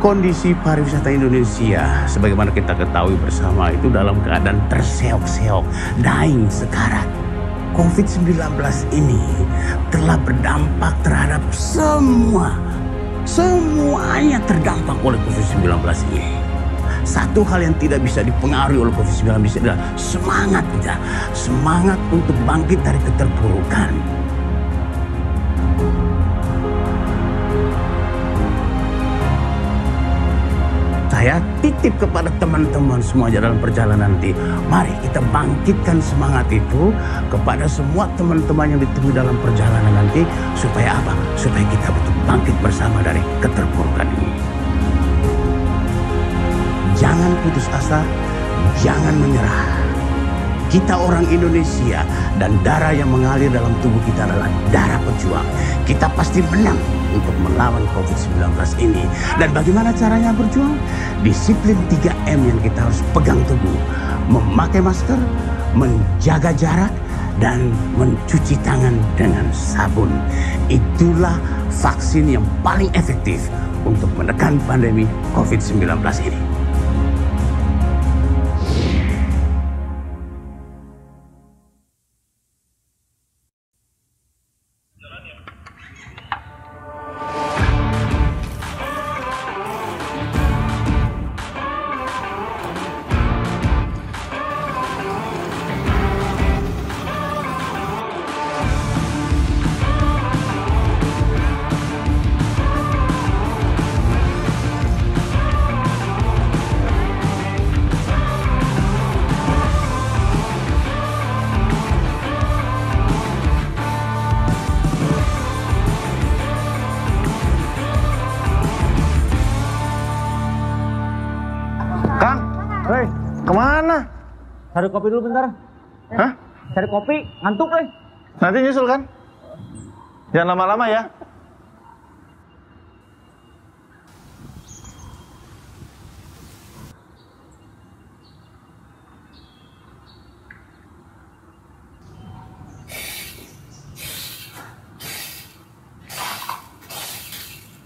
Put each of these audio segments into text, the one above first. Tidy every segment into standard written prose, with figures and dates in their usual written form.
Kondisi pariwisata Indonesia, sebagaimana kita ketahui bersama, itu dalam keadaan terseok-seok, dying sekarat. COVID-19 ini telah berdampak terhadap semuanya terdampak oleh COVID-19 ini. Satu hal yang tidak bisa dipengaruhi oleh COVID-19 adalah semangat kita, semangat untuk bangkit dari keterpurukan. Saya titip kepada teman-teman semuanya dalam perjalanan nanti. Mari kita bangkitkan semangat itu kepada semua teman-teman yang ditemui dalam perjalanan nanti. Supaya apa? Supaya kita betul bangkit bersama dari keterpurukan ini. Jangan putus asa, jangan menyerah. Kita orang Indonesia dan darah yang mengalir dalam tubuh kita adalah darah pejuang. Kita pasti menang untuk melawan COVID-19 ini. Dan bagaimana caranya berjuang? Disiplin 3M yang kita harus pegang teguh. Memakai masker, menjaga jarak, dan mencuci tangan dengan sabun. Itulah vaksin yang paling efektif untuk menekan pandemi COVID-19 ini. Hei, kemana? Cari kopi dulu bentar. Hah? Cari kopi, ngantuk Nanti nyusul kan? Jangan lama-lama ya.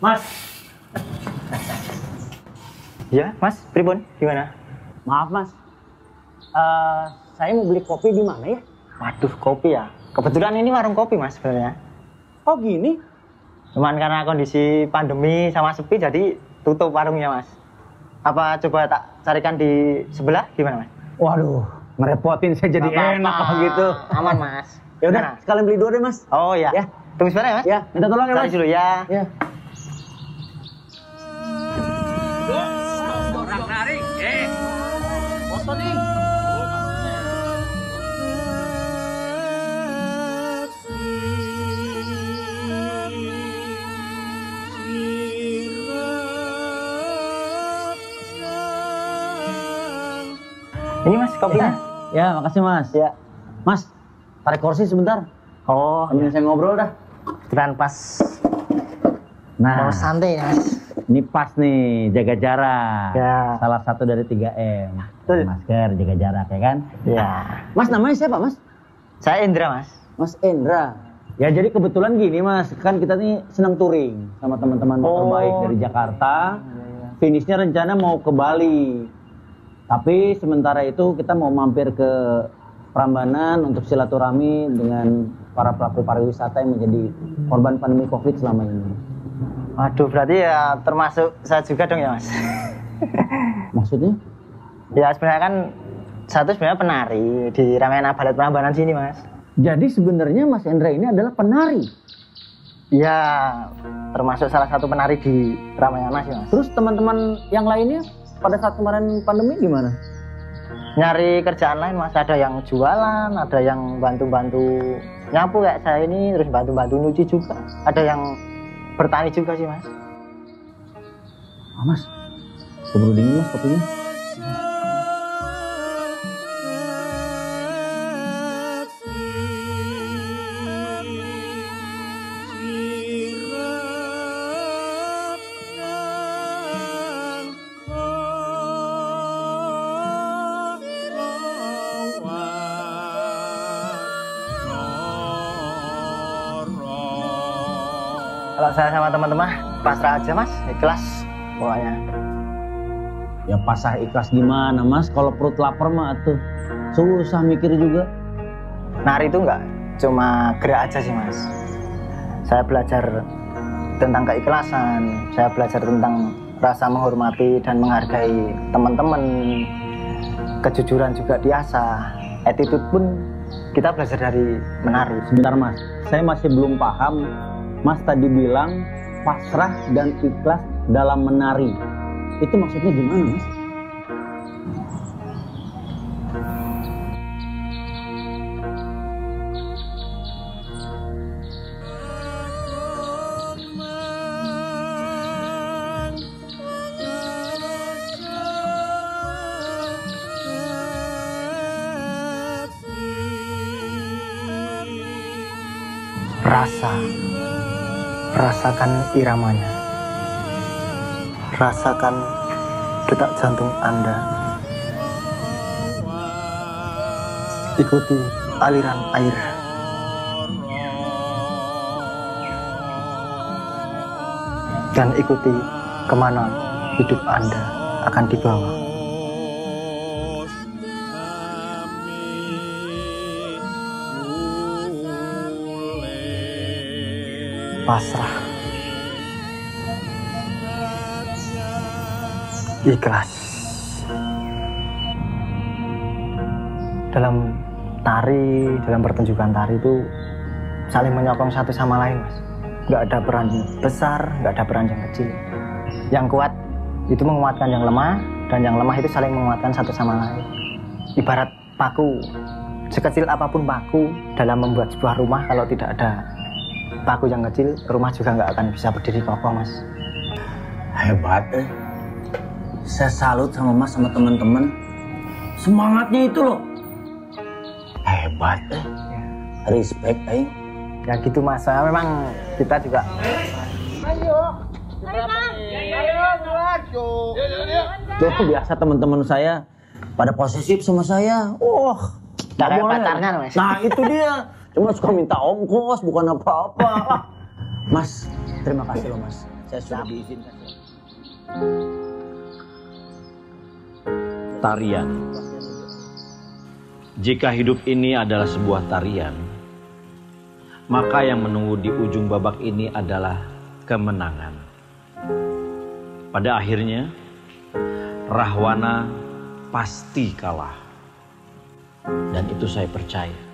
Mas. Ya, Mas, pribun, gimana? Maaf Mas, saya mau beli kopi di mana ya? Waduh, kopi ya. Kebetulan ini warung kopi Mas sebenarnya. Oh gini? Cuman karena kondisi pandemi sama sepi jadi tutup warungnya Mas. Apa coba tak carikan di sebelah gimana Mas? Waduh, ngerepotin saya jadi enak kalau gitu. Aman Mas. Ya udah, sekalian beli dua deh Mas. Oh iya. Ya. Tunggu sebentar ya Mas. Ya, minta tolong ya Mas. Cari dulu ya. Ya. Orang narik, Foto nih. Ini Mas kopinya. Ya, makasih Mas. Ya. Mas, tarik kursi sebentar. Oh, Sambil saya ngobrol dah. kebetulan pas Nah, mau santai Mas. ini pas nih, jaga jarak. Ya. Salah satu dari 3M. Betul. Masker, jaga jarak ya kan? Ya. Mas, namanya siapa Mas? Saya Indra Mas. Mas Endra. Ya jadi kebetulan gini Mas, kan kita nih senang touring sama teman-teman motor baik dari Jakarta. Finishnya rencana mau ke Bali. Tapi sementara itu kita mau mampir ke Prambanan untuk silaturahmi dengan para pelaku pariwisata yang menjadi korban pandemi Covid selama ini. Waduh, berarti ya termasuk saya juga dong ya Mas. Maksudnya? Ya sebenarnya kan satu sebenarnya penari di Ramayana Balet Prambanan sini Mas. Jadi sebenarnya Mas Endra ini adalah penari. Ya termasuk salah satu penari di Ramayana sih Mas. Terus teman-teman yang lainnya pada saat kemarin pandemi gimana? Nyari kerjaan lain Mas, ada yang jualan, ada yang bantu-bantu nyapu kayak saya ini, terus bantu-bantu nyuci juga. Ada yang bertani juga sih Mas. Ah Mas, keburu dingin Mas kopinya. Kalau saya sama teman-teman pasrah aja Mas, ikhlas pokoknya. Ya pasrah ikhlas gimana mas, kalau perut lapar mah tuh susah mikir juga. Nari itu nggak cuma gerak aja sih mas. Saya belajar tentang keikhlasan, saya belajar tentang rasa menghormati dan menghargai teman-teman, kejujuran juga diasah, attitude pun kita belajar dari menari. Sebentar mas, saya masih belum paham. Mas tadi bilang pasrah dan ikhlas dalam menari. Itu maksudnya gimana mas? Rasakan iramanya, rasakan detak jantung Anda, ikuti aliran air, dan ikuti kemana hidup Anda akan dibawa. Pasrah, ikhlas. Dalam tari, dalam pertunjukan tari itu saling menyokong satu sama lain mas. Nggak ada peran besar, nggak ada peran yang kecil. Yang kuat itu menguatkan yang lemah, dan yang lemah itu saling menguatkan satu sama lain. Ibarat paku, sekecil apapun paku dalam membuat sebuah rumah, kalau tidak ada paku yang kecil, rumah juga nggak akan bisa berdiri kokoh mas. Hebat Saya salut sama mas sama teman-teman. Semangatnya itu loh. Hebat Respect Ya gitu mas, memang kita juga. Tuh biasa teman-teman saya pada posesif sama saya. Nggak kayak pacarnya mas. Nah itu dia. Cuma suka minta ongkos, bukan apa-apa. Mas, terima kasih loh mas. Saya sudah diizinkan. Tarian. Jika hidup ini adalah sebuah tarian, maka yang menunggu di ujung babak ini adalah kemenangan. Pada akhirnya, Rahwana pasti kalah. Dan itu saya percaya.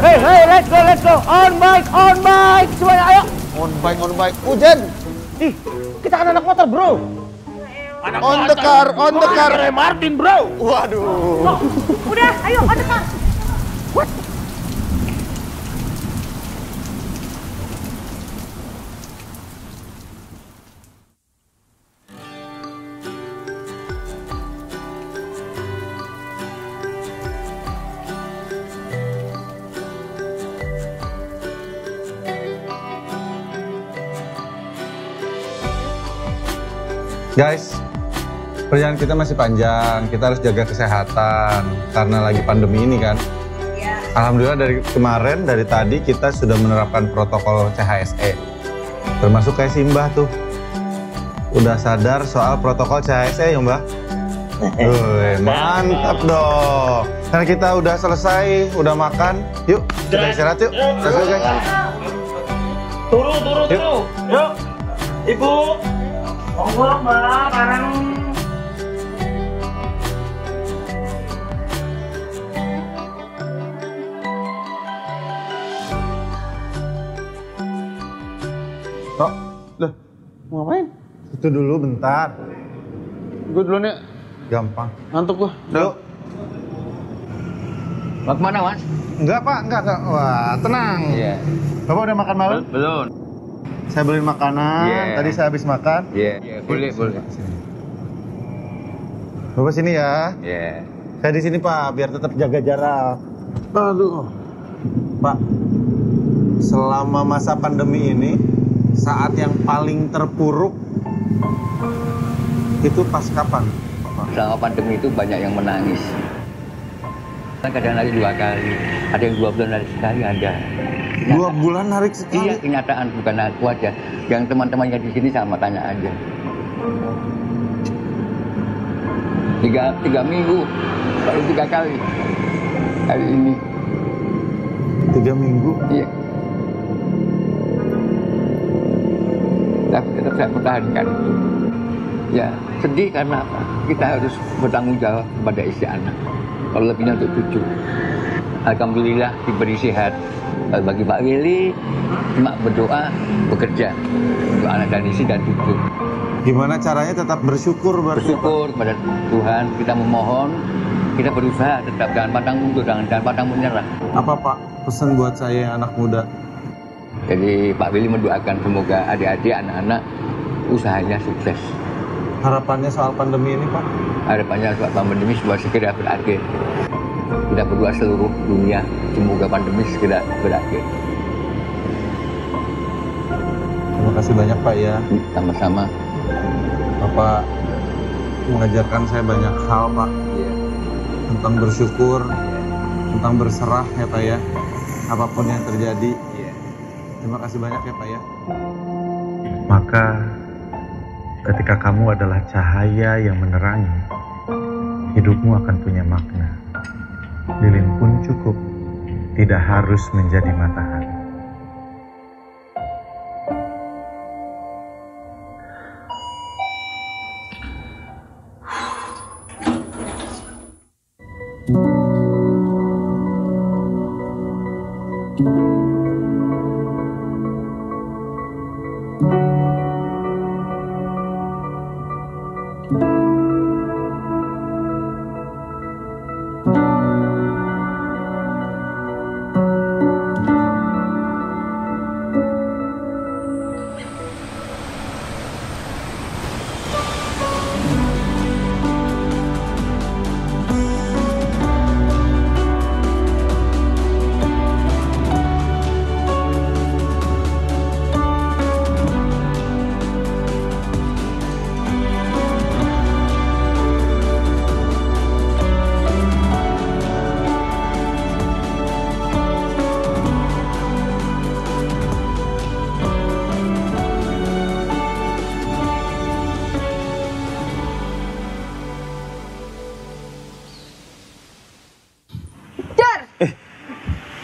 Hey, let's go. On bike. Semuanya ayo. On bike. Hujan. Ih, kita kan anak motor, bro. On the car. Martin, bro. Waduh. Udah, ayo, on the car. Guys, perjalanan kita masih panjang. Kita harus jaga kesehatan karena lagi pandemi ini kan. Iya. Alhamdulillah dari tadi kita sudah menerapkan protokol CHSE. Termasuk kayak si Mbah tuh. Udah sadar soal protokol CHSE ya Mbah? Mantap dong. Karena kita udah selesai, udah makan. Yuk, kita istirahat yuk. Let's go guys. Turu. Yuk. Ibu. Monggo, Mbak, bareng. Tok, loh, mau ngapain? Itu dulu bentar. Gue duluan ya, Gampang. ngantuk gue. Yuk. Mau kemana mas? Enggak Pak, enggak. Wah, tenang. Iya. Bapak udah makan malam? Belum. Saya beliin makanan. Yeah. Tadi saya habis makan. Iya, boleh. Bapak sini ya. Iya. Saya di sini Pak, biar tetap jaga jarak. Aduh. Pak, selama masa pandemi ini, saat yang paling terpuruk itu pas kapan? Selama pandemi itu banyak yang menangis. Kadang hari 2 kali, ada yang 2 bulan hari sekali ada. 2 bulan narik sekali? Iya, kenyataan, bukan aku aja. Yang teman-temannya di sini sama tanya aja. 3 minggu, baru 3 kali. Hari ini. 3 minggu? Iya. Tapi tetap saya pertahankan itu. Ya, sedih karena apa? Kita harus bertanggung jawab kepada istri anak. Kalau lebihnya untuk cucu. Alhamdulillah diberi sehat. Bagi Pak Willy, cuma berdoa, bekerja untuk anak dan istri dan cucu. Gimana caranya tetap bersyukur? Bersyukur kepada Tuhan, kita memohon, kita berusaha tetap jangan pantang mundur, jangan pantang menyerah. Apa Pak pesan buat saya yang anak muda? Jadi Pak Willy mendoakan semoga adik-adik, anak-anak usahanya sukses. Harapannya soal pandemi ini Pak? Harapannya soal pandemi segera berakhir. Kita berdoa seluruh dunia, semoga pandemi segera berakhir. Terima kasih banyak Pak ya. Sama-sama. Bapak mengajarkan saya banyak hal Pak. Iya. Tentang bersyukur, tentang berserah ya Pak ya. Apapun yang terjadi. Iya. Terima kasih banyak ya Pak ya. Maka ketika kamu adalah cahaya yang menerangi, hidupmu akan punya makna. Lilin pun cukup, tidak harus menjadi matahari.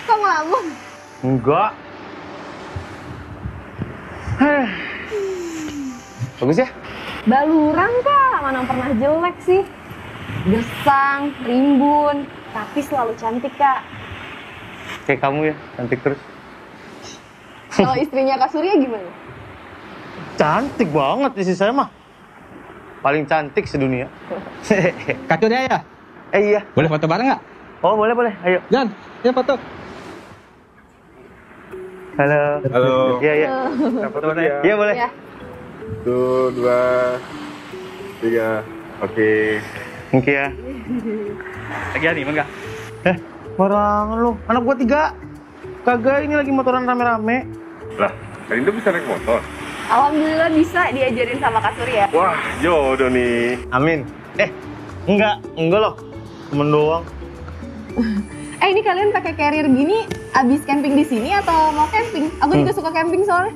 Kok ngelamun? Enggak. Bagus ya? Baluran kak, mana pernah jelek sih. Gersang, rimbun, tapi selalu cantik kak. Kayak kamu ya, cantik terus. Kalau istrinya Kak Surya gimana? Cantik banget istri saya mah. Paling cantik sedunia. Kak Surya ya? Iya. Boleh foto bareng nggak? Oh boleh, ayo. Jan, ya foto. Halo. Halo. Iya. Foto ya? Iya boleh. Ya. 1, 2, 3. Oke. Oke ya. Lagi nih, enggak? Barangan lu. Anak gua 3. Kagak, ini lagi motoran rame-rame. Lah, Kak Indo bisa naik motor? Alhamdulillah bisa diajarin sama Kak Surya. Wah, jodoh nih. Amin. Enggak loh. Temen doang. Ini kalian pakai carrier gini abis camping di sini atau mau camping? Aku juga suka camping soalnya.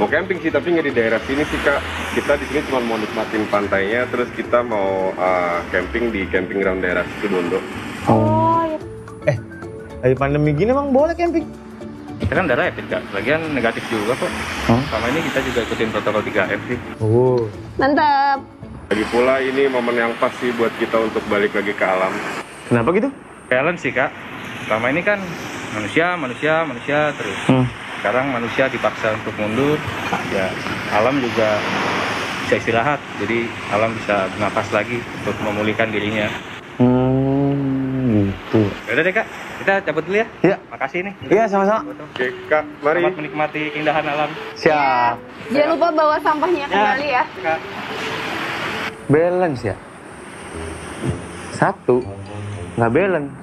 Mau camping sih, tapi nggak di daerah sini sih Kak. Kita di sini cuma mau nikmatin pantainya, terus kita mau camping di camping ground daerah situ Dondo. Oh ya. Lagi pandemi gini emang boleh camping? Kita kan udah rapid Kak, lagian negatif juga kok. Sama ini kita juga ikutin protokol 3M sih. Oh. Mantap. Lagi pula ini momen yang pas sih buat kita untuk balik lagi ke alam. Kenapa gitu? Balance sih Kak. Selama ini kan manusia terus. Sekarang manusia dipaksa untuk mundur, ya alam juga bisa istirahat. Jadi alam bisa bernafas lagi untuk memulihkan dirinya. gitu. Yaudah deh Kak, kita cabut dulu ya. Iya. Makasih nih. Iya, sama-sama. Oke Kak, mari. Selamat menikmati keindahan alam. Siap. Jangan lupa bawa sampahnya kembali ya. Kak. Balance ya. 1 nggak balance.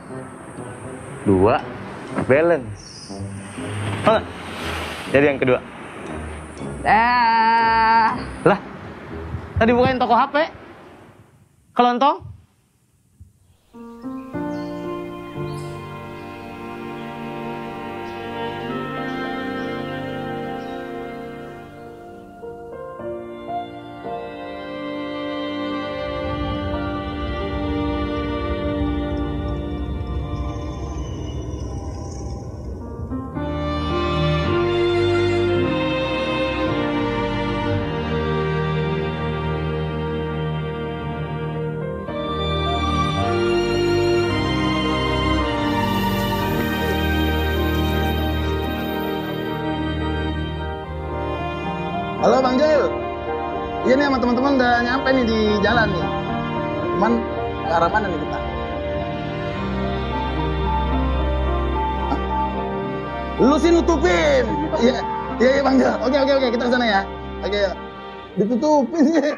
2 balance. Jadi yang kedua. Lah, tadi bukain toko HP. Kelontong. Halo Bang Jul. Iya nih sama teman-teman udah nyampe nih di jalan nih. Cuman ke arah mana nih kita? Hah? Lu sih nutupin. Iya Bang Jul. Oke kita kesana ya. Oke ya. Ditutupin sih.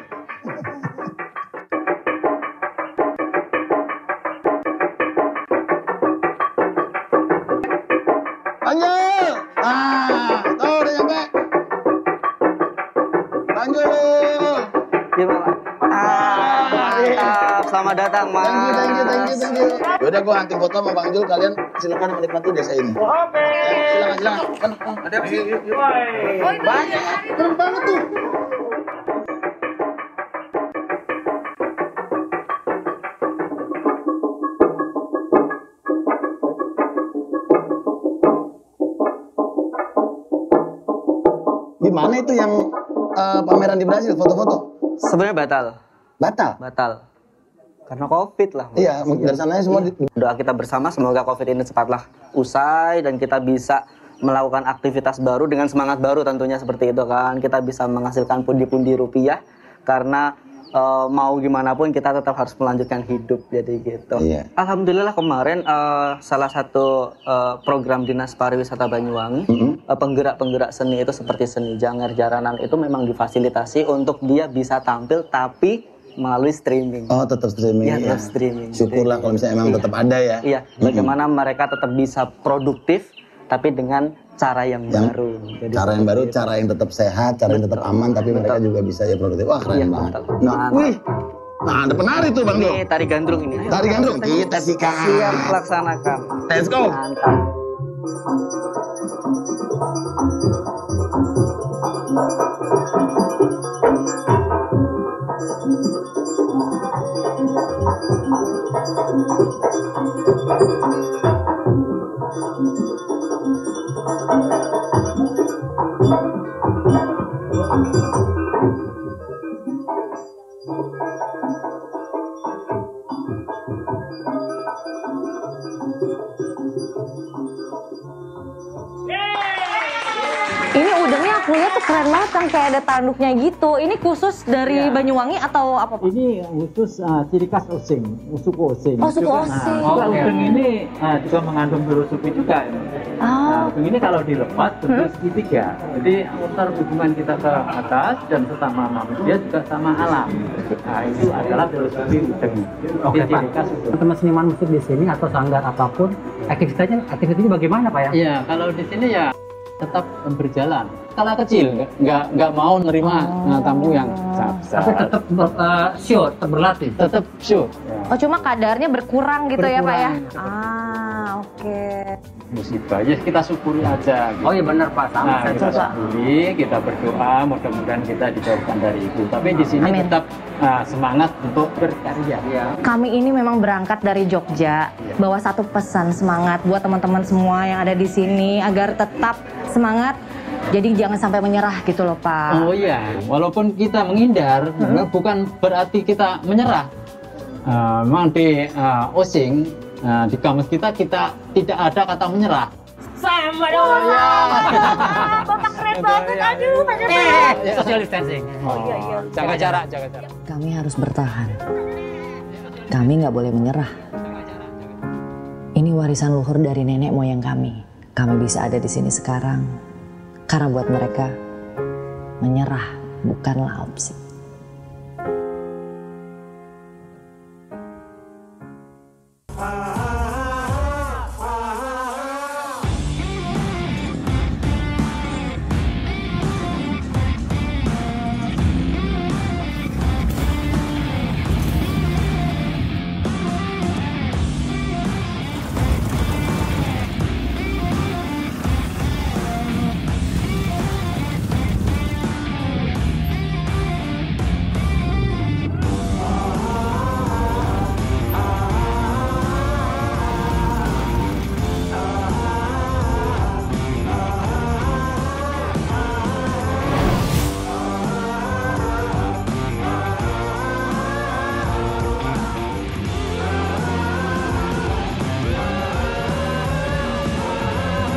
Bang Jul. Tuh udah nyampe. Bang Jul. Mantap, selamat datang Mas. Thank you. Yaudah gua anti foto sama Bang Jul, kalian silakan menikmati desa ini. Oke. Silakan. Ada apa sih? Banyak. Keren banget tuh. Gimana itu yang pameran di Brasil, foto-foto? Sebenarnya batal. Batal. Karena COVID lah. Iya, dari sananya semua. Doa kita bersama semoga COVID ini cepatlah usai dan kita bisa melakukan aktivitas baru dengan semangat baru tentunya seperti itu kan. Kita bisa menghasilkan pundi-pundi rupiah karena mau gimana pun kita tetap harus melanjutkan hidup jadi gitu. Iya. Alhamdulillah kemarin salah satu program Dinas Pariwisata Banyuwangi penggerak-penggerak seni itu seperti seni Janger Jaranan itu memang difasilitasi untuk dia bisa tampil tapi melalui streaming. Oh, tetap streaming. Iya, tetap streaming. Syukurlah kalau misalnya emang tetap ada ya. Iya, bagaimana mereka tetap bisa produktif tapi dengan cara yang baru. Jadi cara yang baru, cara yang tetap sehat, cara yang tetap aman, tapi mereka juga bisa ya produktif. Wah, keren banget. Nah, ada penari tuh Bang Jul. Ini tari gandrung ini. Tari gandrung, kita sikat. Siap laksanakan. Let's go. Mantap. Ini udangnya aku lihat tuh keren banget kan, kayak ada tanduknya gitu. Ini khusus dari Banyuwangi atau apa Pak? Ini khusus ciri khas osing, suku osing. Oh, suku osing. Nah, udang ini juga mengandung filosofi juga. Nah, udang ini kalau dilepas bentuk segitiga. Jadi antar hubungan kita ke atas dan sesama manusia juga sama alam. Nah, itu adalah filosofi udang. Oke, ciri khas udang. Teman seniman musik di sini atau sanggar apapun, aktivitasnya bagaimana Pak ya? Iya, kalau di sini ya tetap berjalan. Skala kecil, nggak mau nerima tamu yang besar. Tapi tetap show, tetap berlatih. Tetap show. Oh, cuma kadarnya berkurang gitu ya Pak ya? Oke. Musibah, ya kita syukuri aja. Gitu. Oh iya benar Pak, sama saya kita juga. syukuri, kita berdoa, mudah-mudahan kita dijauhkan dari itu. Tapi di sini tetap semangat untuk berkarya. Kami ini memang berangkat dari Jogja, bawa satu pesan semangat buat teman-teman semua yang ada di sini agar tetap semangat. Jadi jangan sampai menyerah gitu loh Pak. Oh iya, walaupun kita menghindar, bukan berarti kita menyerah. Memang di osing, di kamus kita tidak ada kata menyerah. Sama dong. Bapak keren banget, aduh pengen banget. Social distancing. Jaga jarak. Kami harus bertahan. Kami nggak boleh menyerah. Ini warisan luhur dari nenek moyang kami. Kami bisa ada di sini sekarang karena buat mereka menyerah bukanlah opsi.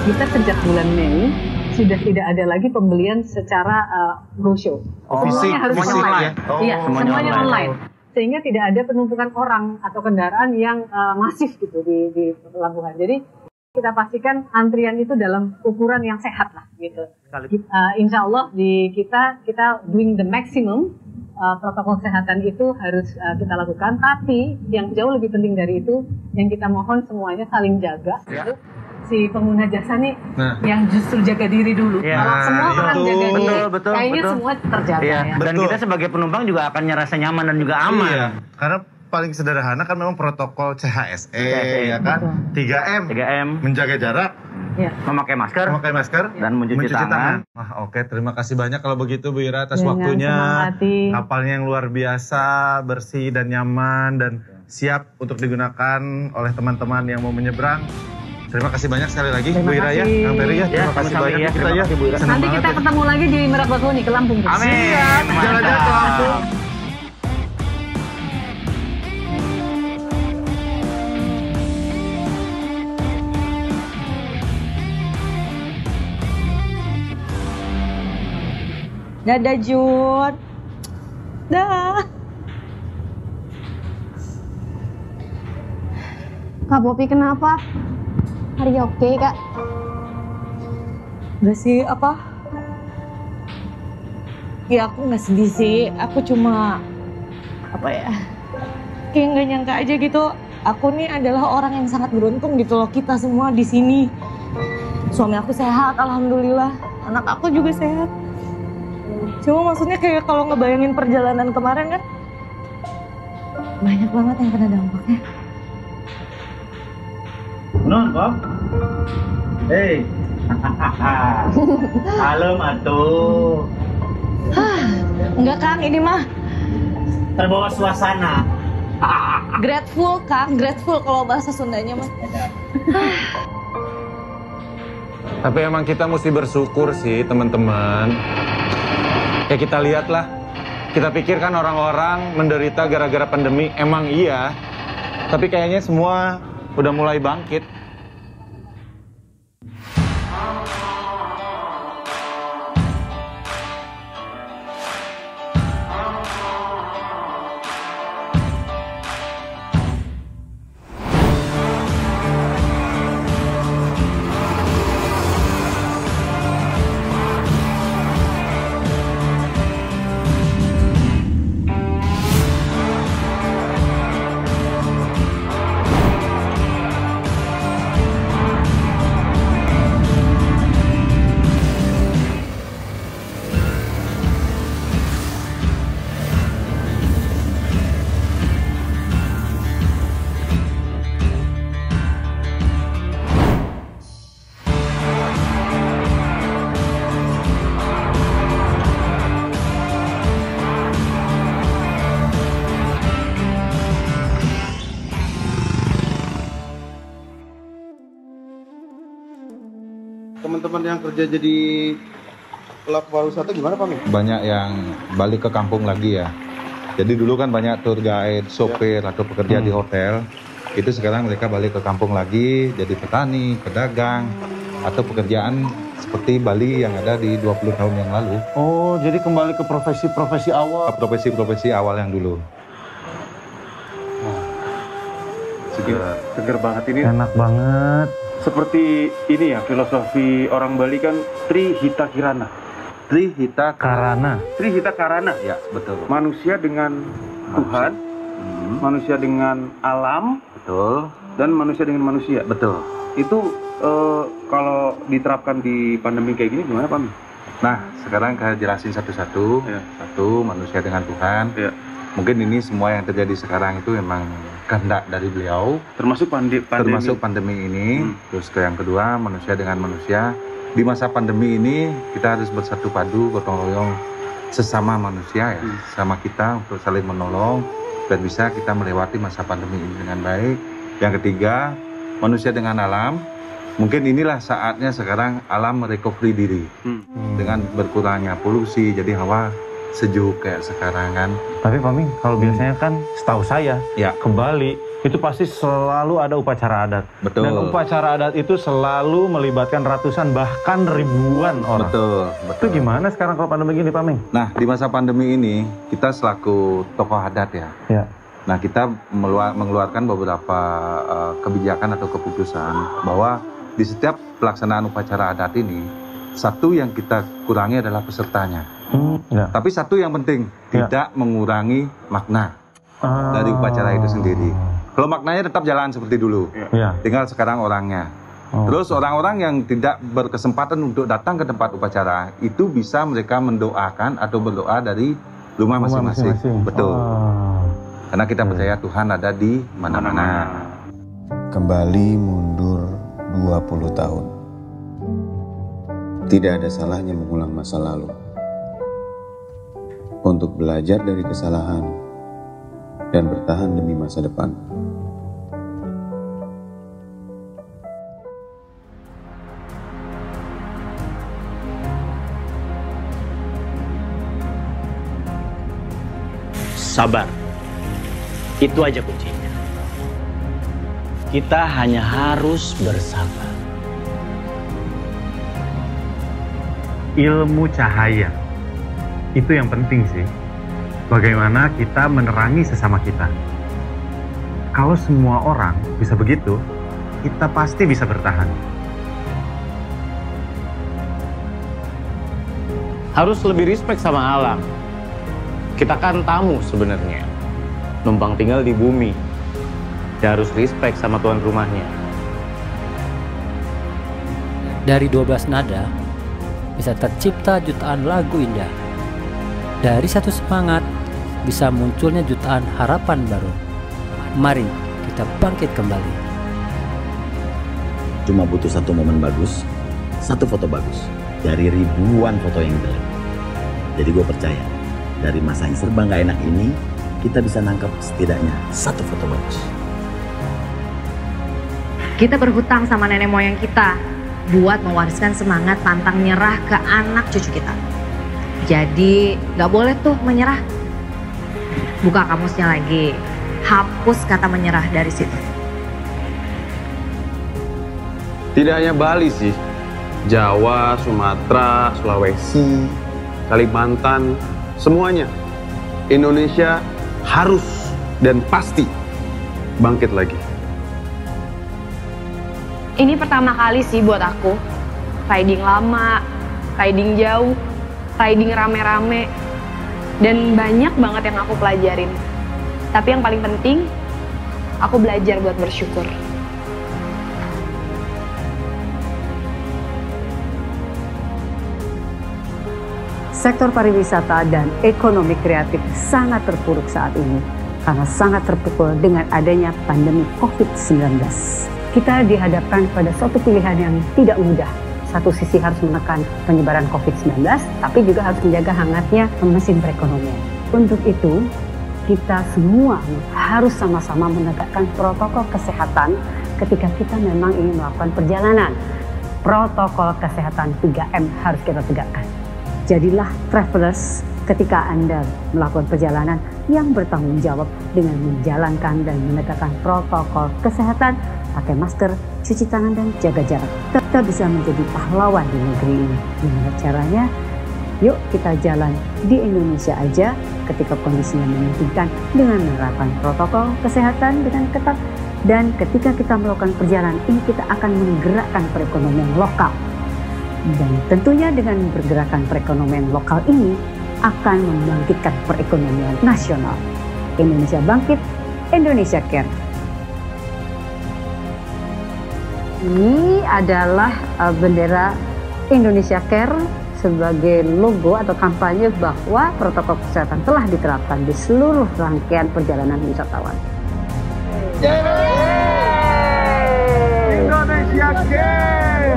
Kita sejak bulan Mei sudah tidak ada lagi pembelian secara roadshow. Semuanya harus online. Iya, semuanya online. Sehingga tidak ada penumpukan orang atau kendaraan yang masif gitu di pelabuhan. Jadi kita pastikan antrian itu dalam ukuran yang sehat lah gitu. Insya Allah di kita doing the maximum. Protokol kesehatan itu harus kita lakukan. Tapi yang jauh lebih penting dari itu, yang kita mohon semuanya saling jaga. Gitu. Si pengguna jasa nih yang justru jaga diri dulu. Kalau semua orang jaga diri, kayaknya semua terjaga ya. Dan kita sebagai penumpang juga akan ngerasa nyaman dan juga aman. Iya, karena paling sederhana kan memang protokol CHSE, ya kan? 3M, menjaga jarak, memakai masker, dan mencuci tangan. Oke, terima kasih banyak kalau begitu Bu Ira atas waktunya. Kapalnya yang luar biasa, bersih dan nyaman dan siap untuk digunakan oleh teman-teman yang mau menyeberang. Terima kasih banyak sekali lagi Bu Ira ya, Kang Peri ya. Terima kasih banyak ya. Kita ya. Nanti kita ketemu lagi di Merak Bakahuni ke Lampung. Amin. Jalan-jalan ke Lampung. Dadah Jun. Dah. Kak Popi kenapa? Hari oke Kak? Gak sih, apa? Ya aku gak sedih sih, aku cuma apa ya, kayak gak nyangka aja gitu. Aku nih adalah orang yang sangat beruntung gitu loh, kita semua di sini. Suami aku sehat, alhamdulillah. Anak aku juga sehat. Cuma maksudnya kayak kalau ngebayangin perjalanan kemarin kan, banyak banget yang kena dampaknya. Nun, Bob. Hei. Kalem atuh. Enggak Kang, ini mah terbawa suasana. Grateful Kang, grateful kalau bahasa Sundanya mah. Tapi emang kita mesti bersyukur sih teman-teman. Ya kita lihatlah. Kita pikir kan orang-orang menderita gara-gara pandemi, emang iya. Tapi kayaknya semua udah mulai bangkit. Teman-teman yang kerja jadi pelaku pariwisata gimana Pak? Banyak yang balik ke kampung lagi ya. Jadi dulu kan banyak tour guide, sopir atau pekerja di hotel. Itu sekarang mereka balik ke kampung lagi jadi petani, pedagang atau pekerjaan seperti Bali yang ada di 20 tahun yang lalu. Oh, jadi kembali ke profesi-profesi awal. Profesi-profesi awal yang dulu. Seger banget ini. Enak banget. Seperti ini ya, filosofi orang Bali kan Trihita Kirana. Trihita Karana. Trihita Karana. Ya, betul. Manusia dengan Tuhan, manusia dengan alam, betul, dan manusia dengan manusia. Betul. Itu kalau diterapkan di pandemi kayak gini gimana, Pak? Nah, sekarang saya jelasin satu-satu. Ya. Satu, manusia dengan Tuhan. Ya. Mungkin ini semua yang terjadi sekarang itu memang kehendak dari beliau. Termasuk pandemi ini. Terus yang kedua, manusia dengan manusia. Di masa pandemi ini kita harus bersatu padu, gotong royong sesama manusia ya, sama kita untuk saling menolong dan bisa kita melewati masa pandemi ini dengan baik. Yang ketiga, manusia dengan alam. Mungkin inilah saatnya sekarang alam merecovery diri dengan berkurangnya polusi, jadi hawa sejuk kayak sekarang kan. Tapi Pak Ming, kalau biasanya kan setahu saya ya ke Bali itu pasti selalu ada upacara adat. Betul. Dan upacara adat itu selalu melibatkan ratusan bahkan ribuan orang. Betul. Itu gimana sekarang kalau pandemi gini Pak Ming? Nah, di masa pandemi ini kita selaku tokoh adat ya. Ya. Nah, kita mengeluarkan beberapa kebijakan atau keputusan bahwa di setiap pelaksanaan upacara adat ini, satu yang kita kurangi adalah pesertanya. Tapi satu yang penting, tidak mengurangi makna dari upacara itu sendiri. Kalau maknanya tetap jalan seperti dulu, tinggal sekarang orangnya. Terus orang-orang yang tidak berkesempatan untuk datang ke tempat upacara, itu bisa mereka mendoakan atau berdoa dari rumah masing-masing. Betul. Karena kita percaya Tuhan ada di mana-mana. Kembali mundur 20 tahun. Tidak ada salahnya mengulang masa lalu. Untuk belajar dari kesalahan dan bertahan demi masa depan. Sabar. Itu aja kuncinya. Kita hanya harus bersabar. Ilmu cahaya. Itu yang penting sih. Bagaimana kita menerangi sesama kita. Kalau semua orang bisa begitu, kita pasti bisa bertahan. Harus lebih respect sama alam. Kita kan tamu sebenarnya. Numpang tinggal di bumi. Dia harus respect sama tuan rumahnya. Dari 12 nada, bisa tercipta jutaan lagu indah. Dari satu semangat, bisa munculnya jutaan harapan baru. Mari kita bangkit kembali. Cuma butuh satu momen bagus, satu foto bagus, dari ribuan foto yang jelek. Jadi gue percaya, dari masa yang serba gak enak ini, kita bisa nangkap setidaknya satu foto bagus. Kita berhutang sama nenek moyang kita buat mewariskan semangat pantang nyerah ke anak cucu kita. Jadi gak boleh tuh menyerah. Buka kamusnya lagi, hapus kata menyerah dari situ. Tidak hanya Bali sih, Jawa, Sumatera, Sulawesi, Kalimantan, semuanya. Indonesia harus dan pasti bangkit lagi. Ini pertama kali sih buat aku. Riding lama, riding jauh, riding rame-rame. Dan banyak banget yang aku pelajarin. Tapi yang paling penting, aku belajar buat bersyukur. Sektor pariwisata dan ekonomi kreatif sangat terpuruk saat ini karena sangat terpukul dengan adanya pandemi COVID-19. Kita dihadapkan pada suatu pilihan yang tidak mudah. Satu sisi harus menekan penyebaran COVID-19, tapi juga harus menjaga hangatnya mesin perekonomian. Untuk itu, kita semua harus sama-sama menegakkan protokol kesehatan ketika kita memang ingin melakukan perjalanan. Protokol kesehatan 3M harus kita tegakkan. Jadilah travelers ketika Anda melakukan perjalanan yang bertanggung jawab dengan menjalankan dan menegakkan protokol kesehatan, pakai masker, cuci tangan, dan jaga jarak. Kita bisa menjadi pahlawan di negeri ini. Gimana caranya? Yuk kita jalan di Indonesia aja ketika kondisinya memungkinkan dengan menerapkan protokol kesehatan dengan ketat Dan ketika kita melakukan perjalanan ini, kita akan menggerakkan perekonomian lokal. Dan tentunya dengan bergerakan perekonomian lokal ini akan membangkitkan perekonomian nasional. Indonesia bangkit, Indonesia care. Ini adalah bendera Indonesia Care sebagai logo atau kampanye bahwa protokol kesehatan telah diterapkan di seluruh rangkaian perjalanan wisatawan. Indonesia Care.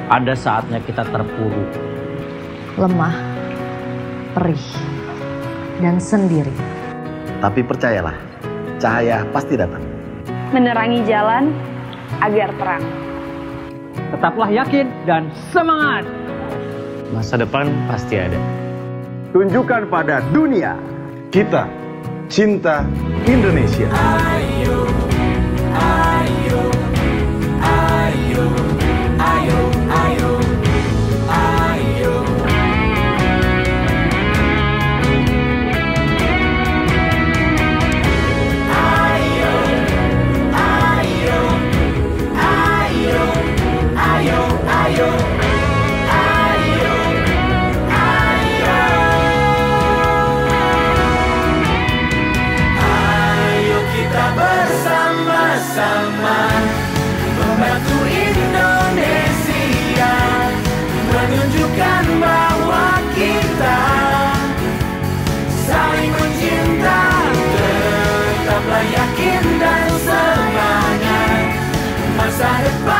Ada saatnya kita terpuruk, lemah, perih, dan sendiri. Tapi percayalah, cahaya pasti datang. Menerangi jalan agar terang. Tetaplah yakin dan semangat. Masa depan pasti ada. Tunjukkan pada dunia kita cinta Indonesia. Ayo, ayo, ayo, ayo, ayo, ayo. Ayo, ayo, ayo, ayo, ayo. Bersama-sama membantu Indonesia, menunjukkan bahwa kita saling mencinta. Tetaplah yakin dan semangat, masa depan